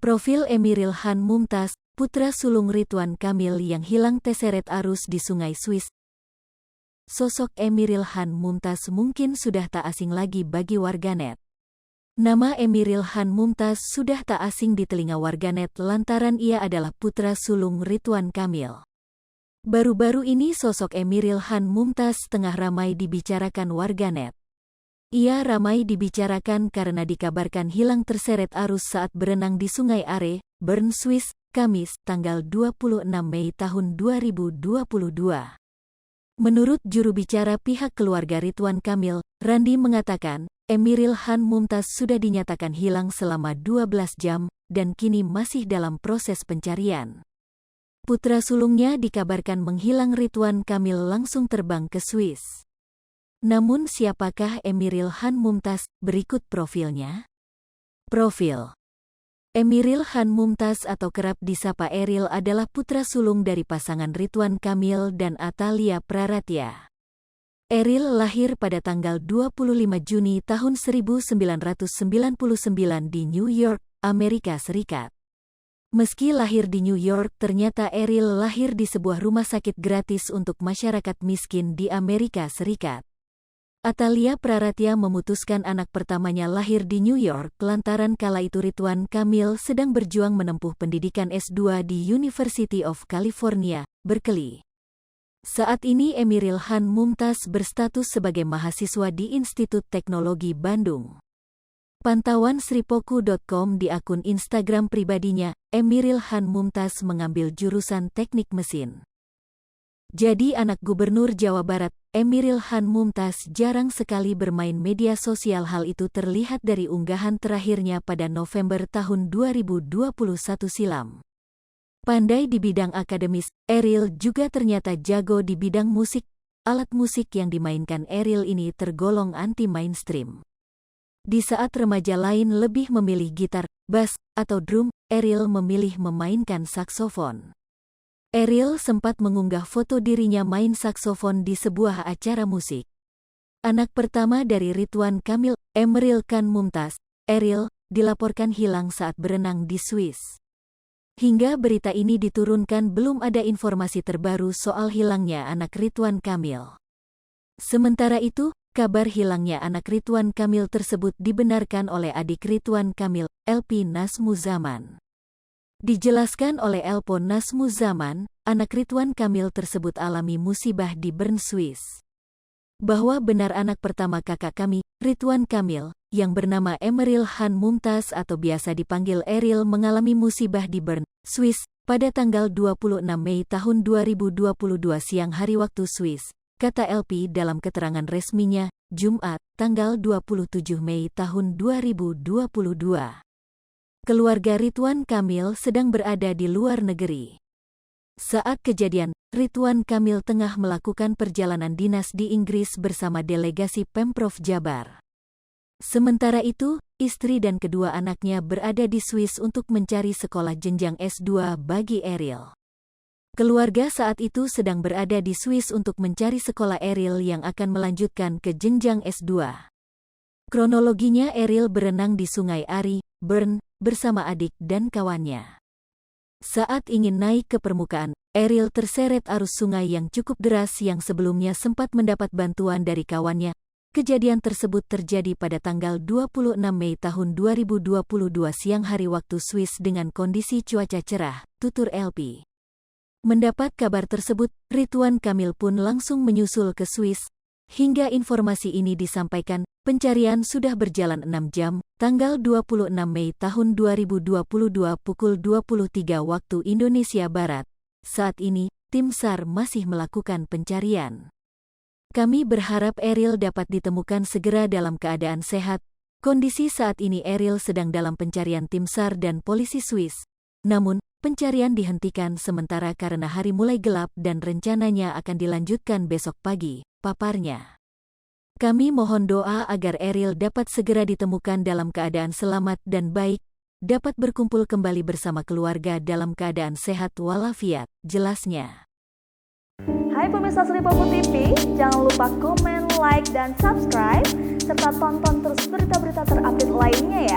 Profil Emiril Khan Mumtaz, putra sulung Ridwan Kamil yang hilang terseret arus di Sungai Swiss. Sosok Emiril Khan Mumtaz mungkin sudah tak asing lagi bagi warganet. Nama Emiril Khan Mumtaz sudah tak asing di telinga warganet lantaran ia adalah putra sulung Ridwan Kamil. Baru-baru ini sosok Emiril Khan Mumtaz tengah ramai dibicarakan warganet. Ia ramai dibicarakan karena dikabarkan hilang terseret arus saat berenang di Sungai Are, Bern, Swiss, Kamis, tanggal 26 Mei tahun 2022. Menurut juru bicara pihak keluarga Ridwan Kamil, Randi mengatakan, Emiril Khan Mumtaz sudah dinyatakan hilang selama 12 jam, dan kini masih dalam proses pencarian. Putra sulungnya dikabarkan menghilang. Ridwan Kamil langsung terbang ke Swiss. Namun siapakah Emiril Khan Mumtaz? Berikut profilnya. Profil Emiril Khan Mumtaz atau kerap disapa Eril adalah putra sulung dari pasangan Ridwan Kamil dan Atalia Praratya. Eril lahir pada tanggal 25 Juni tahun 1999 di New York, Amerika Serikat. Meski lahir di New York, ternyata Eril lahir di sebuah rumah sakit gratis untuk masyarakat miskin di Amerika Serikat. Atalia Praratya memutuskan anak pertamanya lahir di New York lantaran kala itu Ridwan Kamil sedang berjuang menempuh pendidikan S2 di University of California, Berkeley. Saat ini Emiril Khan Mumtaz berstatus sebagai mahasiswa di Institut Teknologi Bandung. Pantauan sripoku.com di akun Instagram pribadinya, Emiril Khan Mumtaz mengambil jurusan teknik mesin. Jadi anak Gubernur Jawa Barat, Emiril Khan Mumtaz jarang sekali bermain media sosial. Hal itu terlihat dari unggahan terakhirnya pada November tahun 2021 silam. Pandai di bidang akademis, Eril juga ternyata jago di bidang musik. Alat musik yang dimainkan Eril ini tergolong anti-mainstream. Di saat remaja lain lebih memilih gitar, bass, atau drum, Eril memilih memainkan saksofon. Eril sempat mengunggah foto dirinya main saksofon di sebuah acara musik. Anak pertama dari Ridwan Kamil, Emiril Khan Mumtaz, Eril, dilaporkan hilang saat berenang di Swiss. Hingga berita ini diturunkan belum ada informasi terbaru soal hilangnya anak Ridwan Kamil. Sementara itu, kabar hilangnya anak Ridwan Kamil tersebut dibenarkan oleh adik Ridwan Kamil, LP Nazmuzaman. Dijelaskan oleh Elpo Nazmuzaman, anak Ridwan Kamil tersebut alami musibah di Bern, Swiss. Bahwa benar anak pertama kakak kami, Ridwan Kamil, yang bernama Emiril Khan Mumtaz atau biasa dipanggil Eril mengalami musibah di Bern, Swiss, pada tanggal 26 Mei tahun 2022 siang hari waktu Swiss, kata LP dalam keterangan resminya, Jumat, tanggal 27 Mei tahun 2022. Keluarga Ridwan Kamil sedang berada di luar negeri. Saat kejadian, Ridwan Kamil tengah melakukan perjalanan dinas di Inggris bersama delegasi Pemprov Jabar. Sementara itu, istri dan kedua anaknya berada di Swiss untuk mencari sekolah jenjang S2 bagi Eril. Keluarga saat itu sedang berada di Swiss untuk mencari sekolah Eril yang akan melanjutkan ke jenjang S2. Kronologinya Eril berenang di Sungai Are, Bern, bersama adik dan kawannya. Saat ingin naik ke permukaan, Eril terseret arus sungai yang cukup deras yang sebelumnya sempat mendapat bantuan dari kawannya. Kejadian tersebut terjadi pada tanggal 26 Mei tahun 2022 siang hari waktu Swiss dengan kondisi cuaca cerah, tutur LP. Mendapat kabar tersebut, Ridwan Kamil pun langsung menyusul ke Swiss. Hingga informasi ini disampaikan, pencarian sudah berjalan 6 jam, tanggal 26 Mei tahun 2022 pukul 23 waktu Indonesia Barat. Saat ini, tim SAR masih melakukan pencarian. Kami berharap Eril dapat ditemukan segera dalam keadaan sehat. Kondisi saat ini Eril sedang dalam pencarian tim SAR dan polisi Swiss. Namun, pencarian dihentikan sementara karena hari mulai gelap dan rencananya akan dilanjutkan besok pagi, paparnya. Kami mohon doa agar Eril dapat segera ditemukan dalam keadaan selamat dan baik, dapat berkumpul kembali bersama keluarga dalam keadaan sehat walafiat, jelasnya. Hai pemirsa Sripoku TV, jangan lupa komen, like, dan subscribe, serta tonton terus berita-berita terupdate lainnya ya.